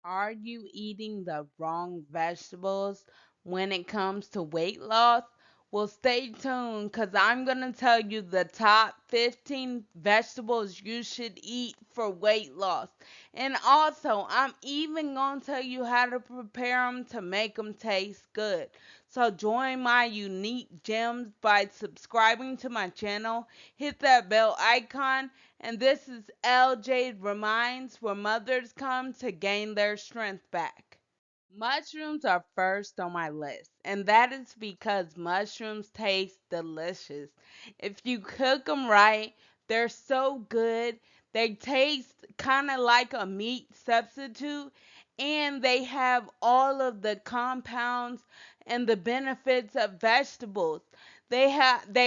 Are you eating the wrong vegetables when it comes to weight loss? Well, stay tuned because I'm going to tell you the top 15 vegetables you should eat for weight loss. And also, I'm even going to tell you how to prepare them to make them taste good. So, join my unique gems by subscribing to my channel, hit that bell icon, and this is Jade Reminds, where mothers come to gain their strength back. Mushrooms are first on my list, and that is because mushrooms taste delicious. If you cook them right, they're so good. They taste kind of like a meat substitute, and they have all of the compounds and the benefits of vegetables. They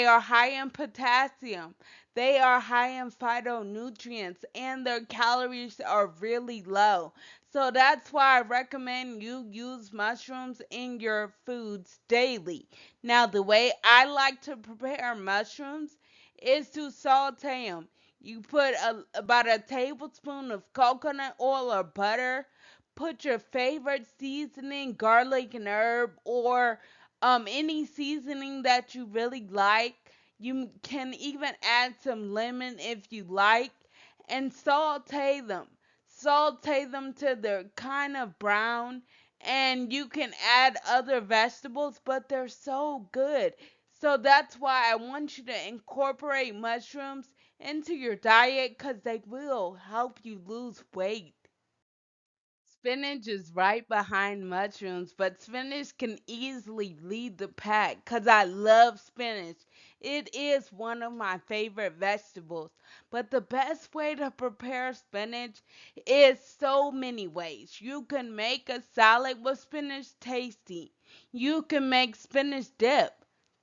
are high in potassium. They are high in phytonutrients, and their calories are really low. So that's why I recommend you use mushrooms in your foods daily. Now, the way I like to prepare mushrooms is to saute them. You put about a tablespoon of coconut oil or butter. Put your favorite seasoning, garlic and herb, or any seasoning that you really like. You can even add some lemon if you like, and saute them till they're kind of brown, and you can add other vegetables, but they're so good. So that's why I want you to incorporate mushrooms into your diet because they will help you lose weight. Spinach is right behind mushrooms, but spinach can easily lead the pack because I love spinach. It is one of my favorite vegetables. But the best way to prepare spinach is so many ways. You can make a salad with spinach, tasty. You can make spinach dip,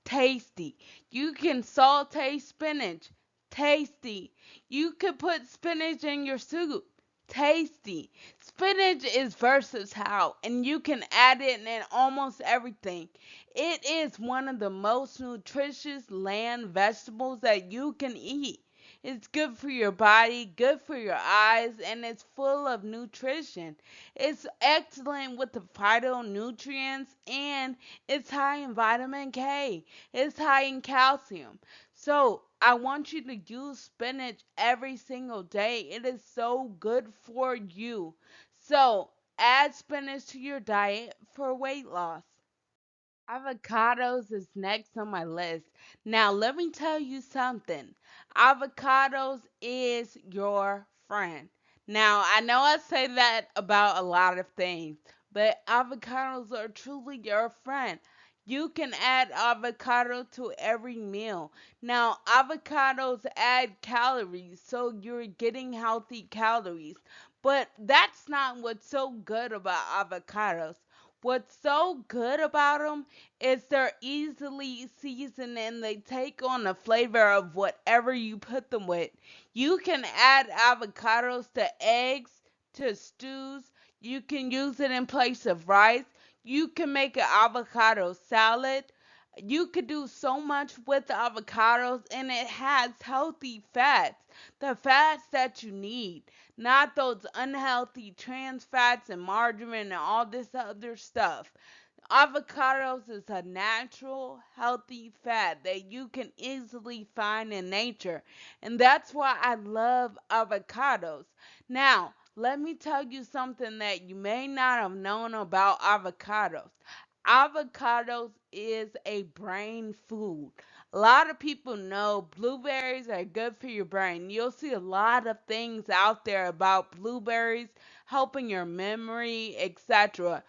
tasty. You can saute spinach, tasty. You can put spinach in your soup, tasty. Spinach is versatile and you can add it in almost everything. It is one of the most nutritious land vegetables that you can eat. It's good for your body, good for your eyes, and it's full of nutrition. It's excellent with the phytonutrients, and it's high in vitamin K. It's high in calcium. So I want you to use spinach every single day. It is so good for you. So add spinach to your diet for weight loss. Avocados is next on my list. Now, let me tell you something. Avocados is your friend. Now, I know I say that about a lot of things, but avocados are truly your friend. You can add avocado to every meal. Now, avocados add calories, so you're getting healthy calories. But that's not what's so good about avocados. What's so good about them is they're easily seasoned and they take on the flavor of whatever you put them with. You can add avocados to eggs, to stews. You can use it in place of rice. You can make an avocado salad. You could do so much with the avocados, and it has healthy fats, the fats that you need, not those unhealthy trans fats and margarine and all this other stuff. Avocados is a natural, healthy fat that you can easily find in nature. And that's why I love avocados. Now, let me tell you something that you may not have known about avocados. Avocados is a brain food. A lot of people know blueberries are good for your brain. You'll see a lot of things out there about blueberries helping your memory, etc.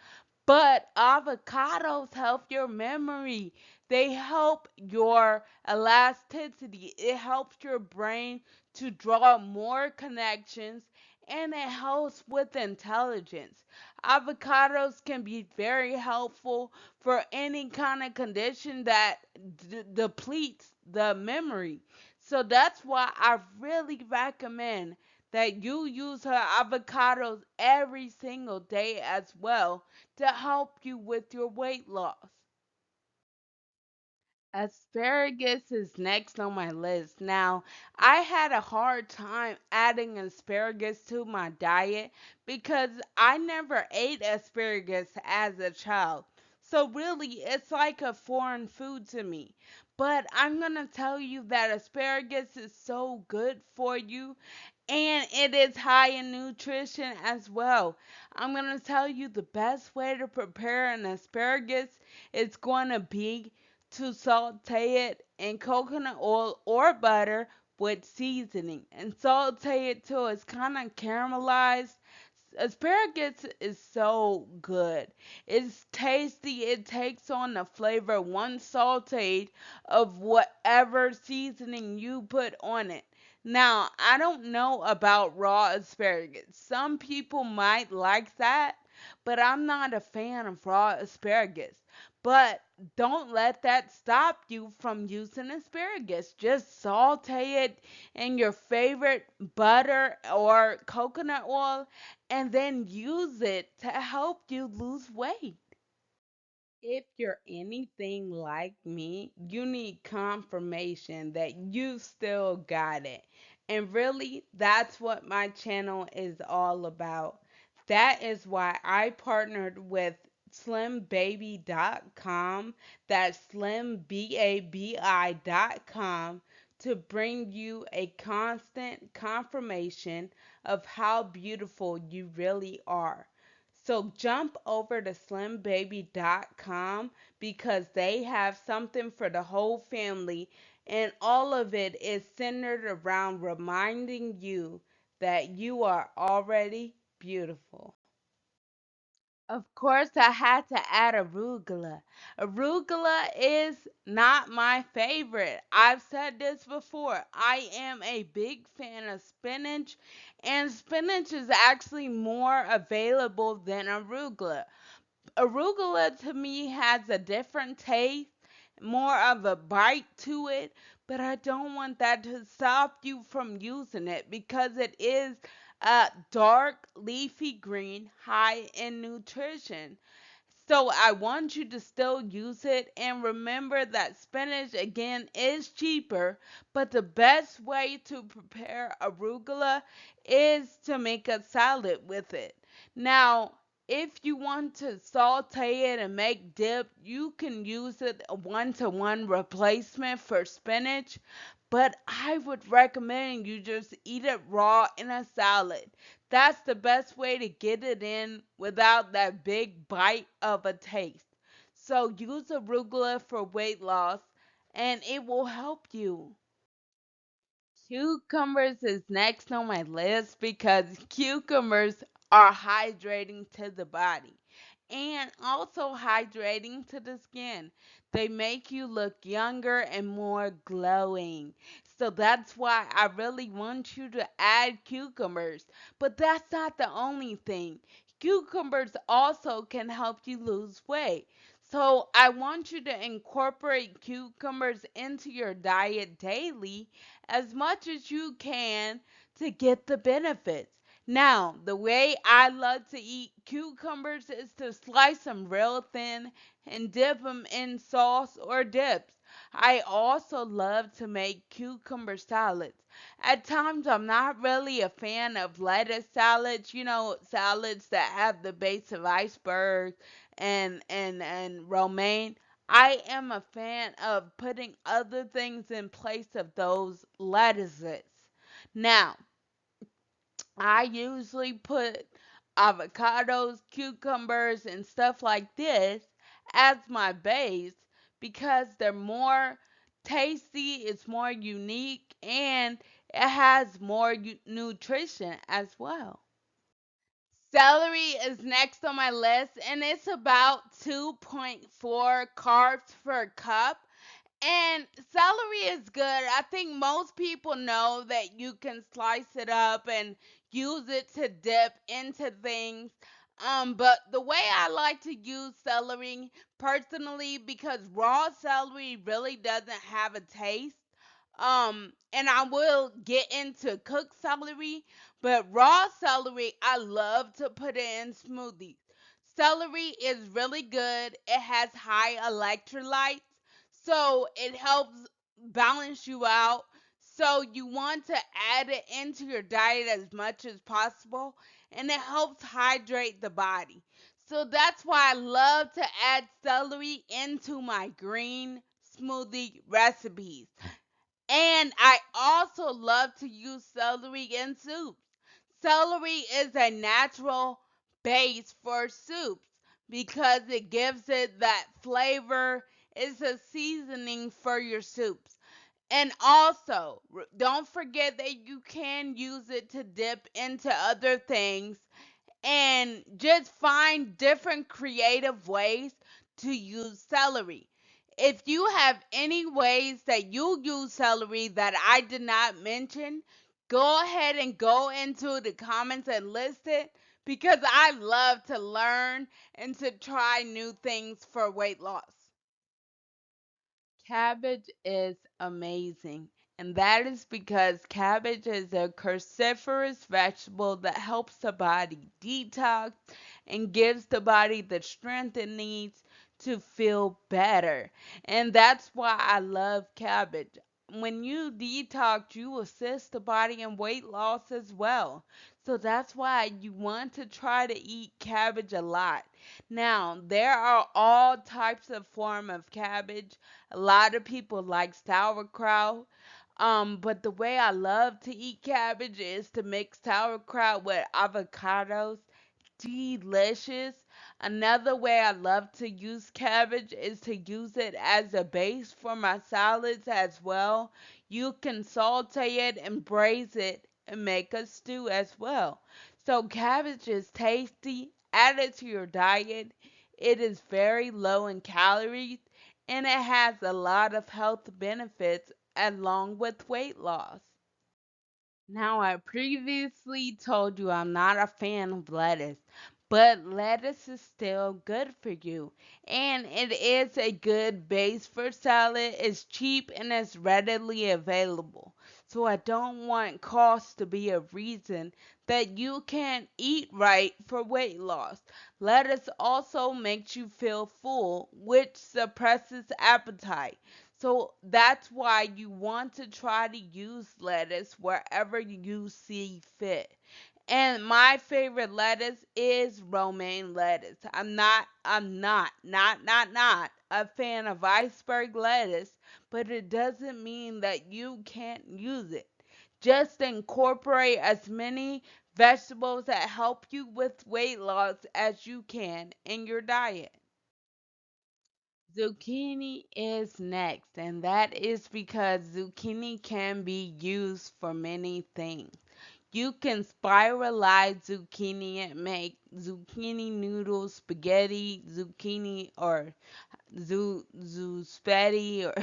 But avocados help your memory. They help your elasticity. It helps your brain to draw more connections, and it helps with intelligence. Avocados can be very helpful for any kind of condition that depletes the memory. So that's why I really recommend that you use her avocados every single day as well to help you with your weight loss. Asparagus is next on my list. Now, I had a hard time adding asparagus to my diet because I never ate asparagus as a child. So, really, it's like a foreign food to me. But I'm going to tell you that asparagus is so good for you and it is high in nutrition as well. I'm going to tell you the best way to prepare an asparagus is going to be to saute it in coconut oil or butter with seasoning and saute it till it's kind of caramelized. Asparagus is so good. It's tasty. It takes on the flavor once sauteed of whatever seasoning you put on it. Now, I don't know about raw asparagus. Some people might like that, but I'm not a fan of raw asparagus. But don't let that stop you from using asparagus. Just saute it in your favorite butter or coconut oil and then use it to help you lose weight. If you're anything like me, you need confirmation that you still got it. And really, that's what my channel is all about. That is why I partnered with slimbaby.com, that's slimbabi.com, to bring you a constant confirmation of how beautiful you really are. So jump over to slimbaby.com because they have something for the whole family, and all of it is centered around reminding you that you are already beautiful. Of course, I had to add arugula. Arugula is not my favorite. I've said this before. I am a big fan of spinach, and spinach is actually more available than arugula. Arugula to me has a different taste, more of a bite to it, but I don't want that to stop you from using it because it is a dark leafy green high in nutrition. So I want you to still use it and remember that spinach again is cheaper, but the best way to prepare arugula is to make a salad with it. Now, if you want to saute it and make dip, you can use it a one-to-one replacement for spinach, but I would recommend you just eat it raw in a salad. That's the best way to get it in without that big bite of a taste. So use arugula for weight loss and it will help you. Cucumbers is next on my list because cucumbers are hydrating to the body and also hydrating to the skin. They make you look younger and more glowing. So that's why I really want you to add cucumbers. But that's not the only thing. Cucumbers also can help you lose weight. So I want you to incorporate cucumbers into your diet daily as much as you can to get the benefits. Now, the way I love to eat cucumbers is to slice them real thin and dip them in sauce or dips. I also love to make cucumber salads. At times, I'm not really a fan of lettuce salads, salads that have the base of iceberg and romaine. I am a fan of putting other things in place of those lettuces. Now, I usually put avocados, cucumbers, and stuff like this as my base because they're more tasty, it's more unique, and it has more nutrition as well. Celery is next on my list, and it's about 2.4 carbs per cup. And celery is good. I think most people know that you can slice it up and use it to dip into things. But the way I like to use celery personally, because raw celery really doesn't have a taste. And I will get into cooked celery, but raw celery, I love to put it in smoothies. Celery is really good. It has high electrolytes. So it helps balance you out. So you want to add it into your diet as much as possible, and it helps hydrate the body. So that's why I love to add celery into my green smoothie recipes. And I also love to use celery in soups. Celery is a natural base for soups because it gives it that flavor. It's a seasoning for your soups. And also, don't forget that you can use it to dip into other things and just find different creative ways to use celery. If you have any ways that you use celery that I did not mention, go ahead and go into the comments and list it because I love to learn and to try new things for weight loss. Cabbage is amazing, and that is because cabbage is a cruciferous vegetable that helps the body detox and gives the body the strength it needs to feel better. And that's why I love cabbage. When you detox, you assist the body in weight loss as well. So that's why you want to try to eat cabbage a lot. Now, there are all types of form of cabbage. A lot of people like sauerkraut. But the way I love to eat cabbage is to mix sauerkraut with avocados. Delicious. Another way I love to use cabbage is to use it as a base for my salads as well. You can saute it and braise it and make a stew as well. So cabbage is tasty. Add it to your diet. It is very low in calories and it has a lot of health benefits along with weight loss. Now, I previously told you I'm not a fan of lettuce, but lettuce is still good for you. And it is a good base for salad. It's cheap and it's readily available. So I don't want cost to be a reason that you can't eat right for weight loss. Lettuce also makes you feel full, which suppresses appetite. So that's why you want to try to use lettuce wherever you see fit. And my favorite lettuce is romaine lettuce. I'm not a fan of iceberg lettuce, but it doesn't mean that you can't use it. Just incorporate as many vegetables that help you with weight loss as you can in your diet. Zucchini is next, and that is because zucchini can be used for many things. You can spiralize zucchini and make zucchini noodles, spaghetti, zucchini, or spaghetti, or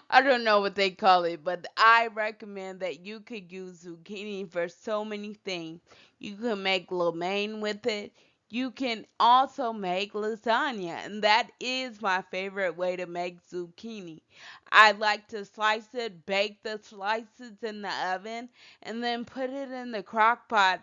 I don't know what they call it, but I recommend that you could use zucchini for so many things. You can make lo mein with it. You can also make lasagna, and that is my favorite way to make zucchini. I like to slice it, bake the slices in the oven, and then put it in the crock pot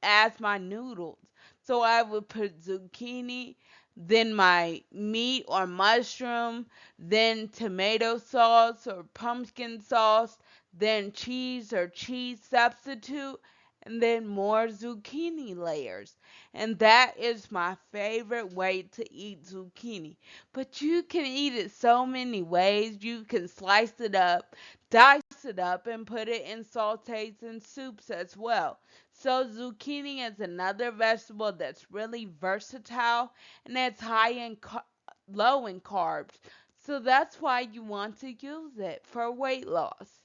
as my noodles. So I would put zucchini, then my meat or mushroom, then tomato sauce or pumpkin sauce, then cheese or cheese substitute, and then more zucchini layers. And that is my favorite way to eat zucchini. But you can eat it so many ways. You can slice it up, dice it up, and put it in sautés and soups as well. So zucchini is another vegetable that's really versatile and it's low in carbs. So that's why you want to use it for weight loss.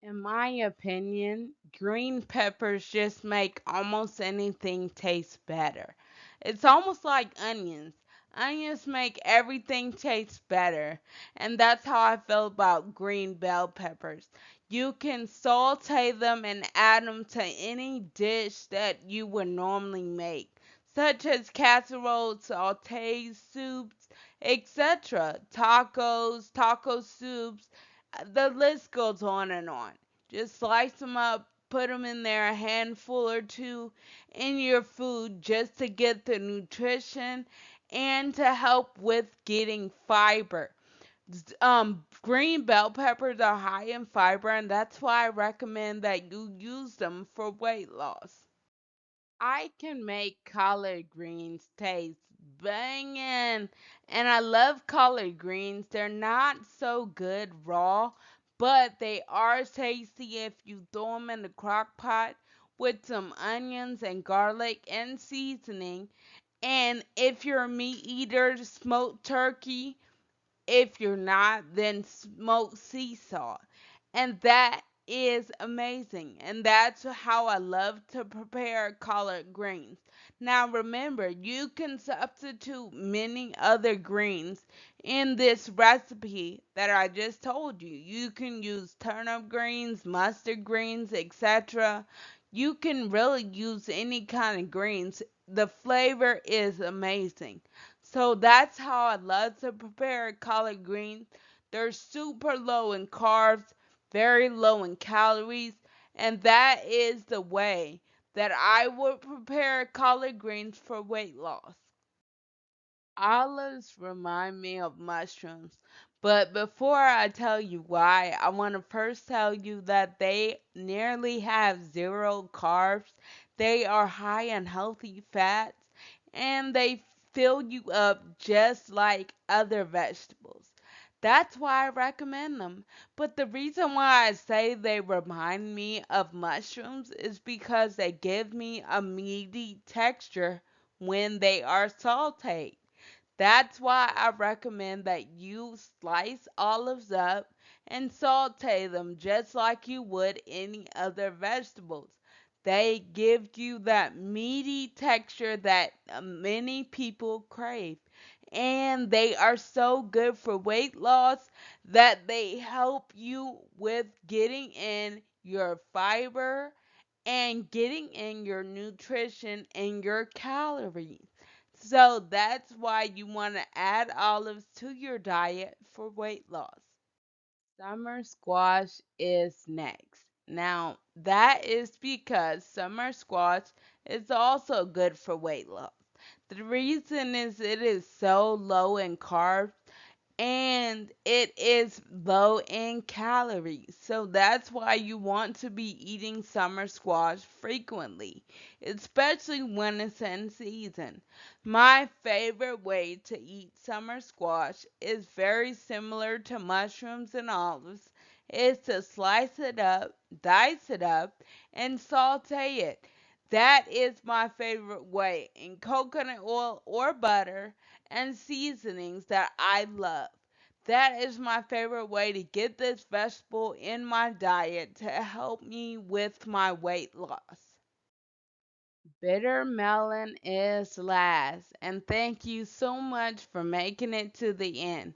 In my opinion, green peppers just make almost anything taste better. It's almost like onions. Onions make everything taste better, and that's how I feel about green bell peppers. You can saute them and add them to any dish that you would normally make, such as casseroles, sautés, soups, etc. Tacos, taco soups, the list goes on and on. Just slice them up, put them in there a handful or two in your food just to get the nutrition and to help with getting fiber. Green bell peppers are high in fiber, and that's why I recommend that you use them for weight loss. I can make collard greens taste banging, and I love collard greens. They're not so good raw, but they are tasty if you throw them in the crock pot with some onions and garlic and seasoning. And if you're a meat eater, smoked turkey. If you're not, then smoked sea salt. And that is amazing. And that's how I love to prepare collard greens. Now remember, you can substitute many other greens in this recipe that I just told you. You can use turnip greens, mustard greens, etc. You can really use any kind of greens. The flavor is amazing. So that's how I love to prepare collard greens. They're super low in carbs, very low in calories, and that is the way that I would prepare collard greens for weight loss. Olives remind me of mushrooms, but before I tell you why, I want to first tell you that they nearly have zero carbs. They are high in healthy fats, and they fill you up just like other vegetables. That's why I recommend them. But the reason why I say they remind me of mushrooms is because they give me a meaty texture when they are sauteed. That's why I recommend that you slice olives up and saute them just like you would any other vegetables. They give you that meaty texture that many people crave. And they are so good for weight loss that they help you with getting in your fiber and getting in your nutrition and your calories. So that's why you want to add olives to your diet for weight loss. Summer squash is next. Now, that is because summer squash is also good for weight loss. The reason is it is so low in carbs and it is low in calories. So that's why you want to be eating summer squash frequently, especially when it's in season. My favorite way to eat summer squash is very similar to mushrooms and olives. Is to slice it up, dice it up, and saute it. That is my favorite way in coconut oil or butter and seasonings that I love. That is my favorite way to get this vegetable in my diet to help me with my weight loss. Bitter melon is last, and thank you so much for making it to the end.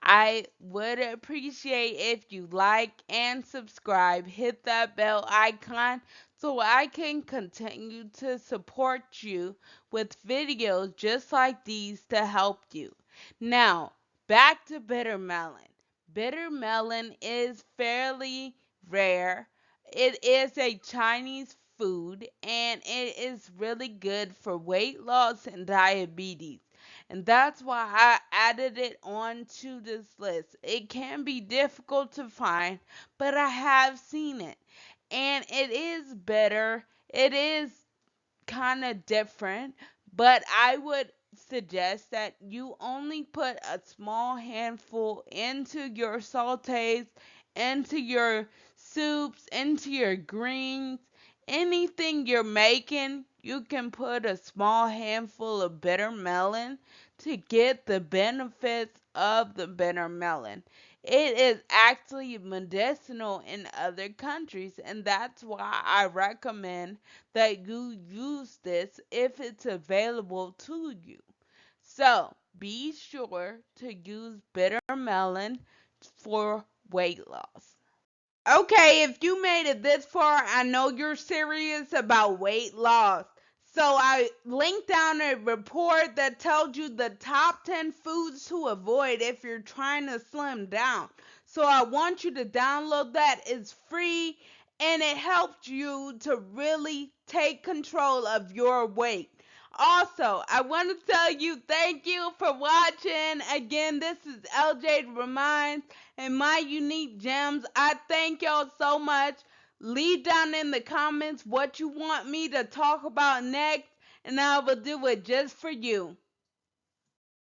I would appreciate if you like and subscribe, hit that bell icon so I can continue to support you with videos just like these to help you. Now, back to bitter melon. Bitter melon is fairly rare. It is a Chinese food and it is really good for weight loss and diabetes. And that's why I added it onto this list. It can be difficult to find, but I have seen it. And it is better. It is kind of different, but I would suggest that you only put a small handful into your sautés, into your soups, into your greens, anything you're making. You can put a small handful of bitter melon to get the benefits of the bitter melon. It is actually medicinal in other countries, and that's why I recommend that you use this if it's available to you. So be sure to use bitter melon for weight loss. Okay, if you made it this far, I know you're serious about weight loss. So I linked down a report that tells you the top 10 foods to avoid if you're trying to slim down. So I want you to download that. It's free and it helps you to really take control of your weight. Also, I want to tell you thank you for watching. Again, this is ljadereminds and my unique gems. I thank y'all so much. Leave down in the comments what you want me to talk about next, and I will do it just for you.